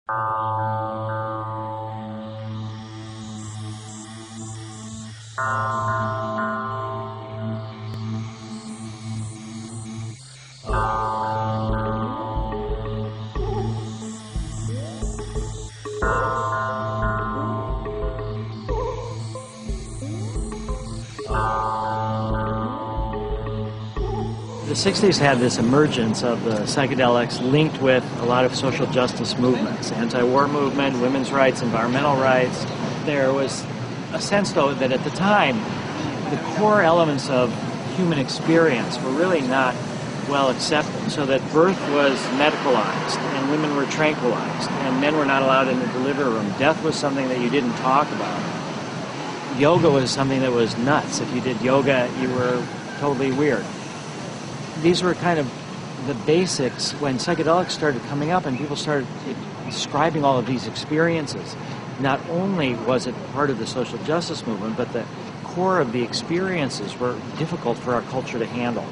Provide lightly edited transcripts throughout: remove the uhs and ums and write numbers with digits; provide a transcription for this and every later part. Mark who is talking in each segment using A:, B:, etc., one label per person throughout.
A: The 60s had this emergence of the psychedelics linked with a lot of social justice movements, anti-war movement, women's rights, environmental rights. There was a sense, though, that at the time, the core elements of human experience were really not well accepted, so that birth was medicalized, and women were tranquilized, and men were not allowed in the delivery room. Death was something that you didn't talk about. Yoga was something that was nuts. If you did yoga, you were totally weird. These were kind of the basics when psychedelics started coming up and people started describing all of these experiences. Not only was it part of the social justice movement, but the core of the experiences were difficult for our culture to handle.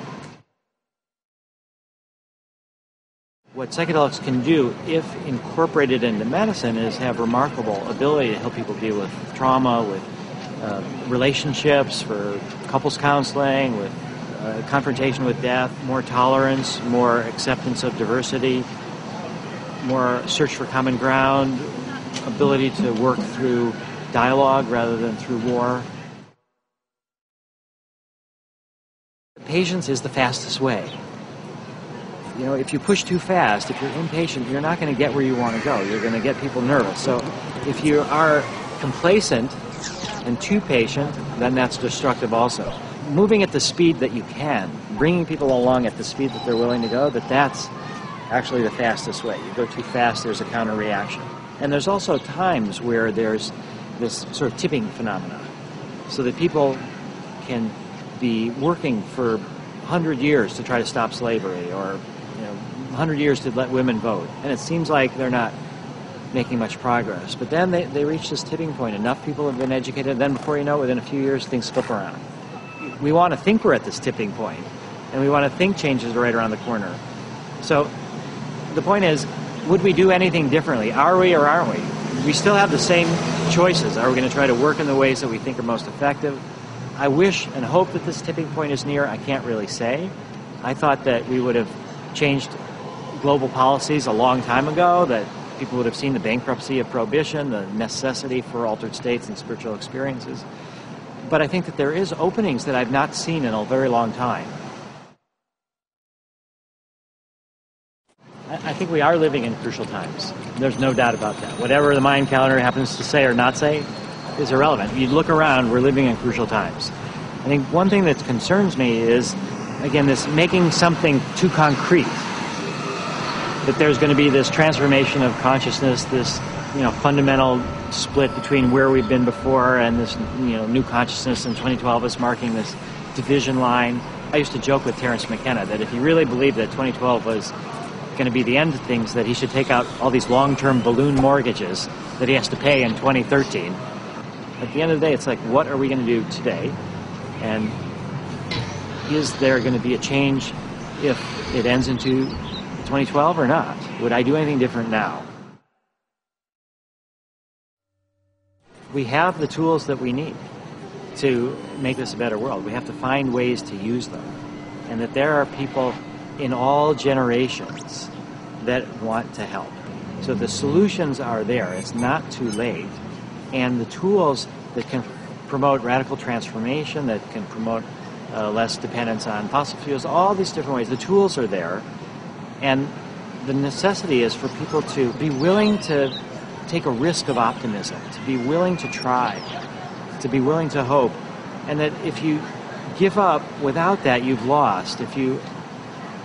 A: What psychedelics can do, if incorporated into medicine, is have remarkable ability to help people deal with trauma, with relationships, for couples counseling, with confrontation with death, more tolerance, more acceptance of diversity, more search for common ground, ability to work through dialogue rather than through war. Patience is the fastest way. You know, if you push too fast, if you're impatient, you're not going to get where you want to go. You're going to get people nervous. So if you are complacent and too patient, then that's destructive also. Moving at the speed that you can, bringing people along at the speed that they're willing to go, that's actually the fastest way. You go too fast, there's a counter reaction. And there's also times where there's this sort of tipping phenomenon, so that people can be working for 100 years to try to stop slavery, or 100 years to let women vote. And it seems like they're not making much progress. But then they reach this tipping point. Enough people have been educated, then before you know it, within a few years, things flip around. We want to think we're at this tipping point, and we want to think changes are right around the corner. So the point is, would we do anything differently? Are we or aren't we? We still have the same choices. Are we going to try to work in the ways that we think are most effective? I wish and hope that this tipping point is near. I can't really say. I thought that we would have changed global policies a long time ago, that people would have seen the bankruptcy of prohibition, the necessity for altered states and spiritual experiences. But I think that there is openings that I've not seen in a very long time. I think we are living in crucial times. There's no doubt about that. Whatever the Mayan calendar happens to say or not say is irrelevant. You look around, we're living in crucial times. I think one thing that concerns me is, again, this making something too concrete. That there's going to be this transformation of consciousness, this fundamental split between where we've been before and this new consciousness in 2012 is marking this division line. I used to joke with Terence McKenna that if he really believed that 2012 was going to be the end of things, that he should take out all these long-term balloon mortgages that he has to pay in 2013. At the end of the day, it's like, what are we going to do today? And is there going to be a change if it ends into 2012 or not? Would I do anything different now? We have the tools that we need to make this a better world. We have to find ways to use them. And that there are people in all generations that want to help. So the solutions are there. It's not too late. And the tools that can promote radical transformation, that can promote less dependence on fossil fuels, all these different ways, the tools are there. And the necessity is for people to be willing to take a risk of optimism, to be willing to try, to be willing to hope. And that if you give up without that, you've lost. If you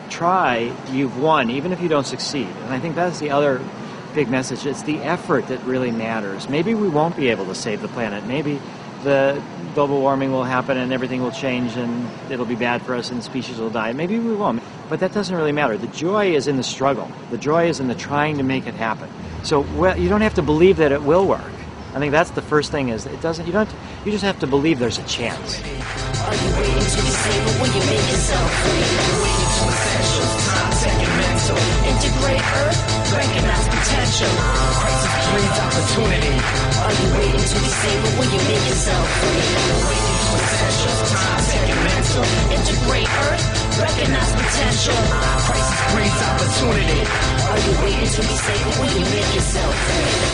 A: try, you've won, even if you don't succeed. And I think that's the other big message. It's the effort that really matters. Maybe we won't be able to save the planet. Maybe the global warming will happen and everything will change and it'll be bad for us and species will die. Maybe we won't. But that doesn't really matter. The joy is in the struggle. The joy is in the trying to make it happen. So you don't have to believe that it will work. I think that's the first thing, is it doesn't. You just have to believe there's a chance.
B: Are you waiting to be stable when you make yourself free? Waiting for essentials, time, second mental. Integrate Earth, recognize potential. breeds opportunity. Are you waiting to be saved, or will you make yourself free? Waiting to assess your time, second mental. Integrate earth, recognize potential. Crisis breeds opportunity. Are you waiting to be saved, or will you make yourself free?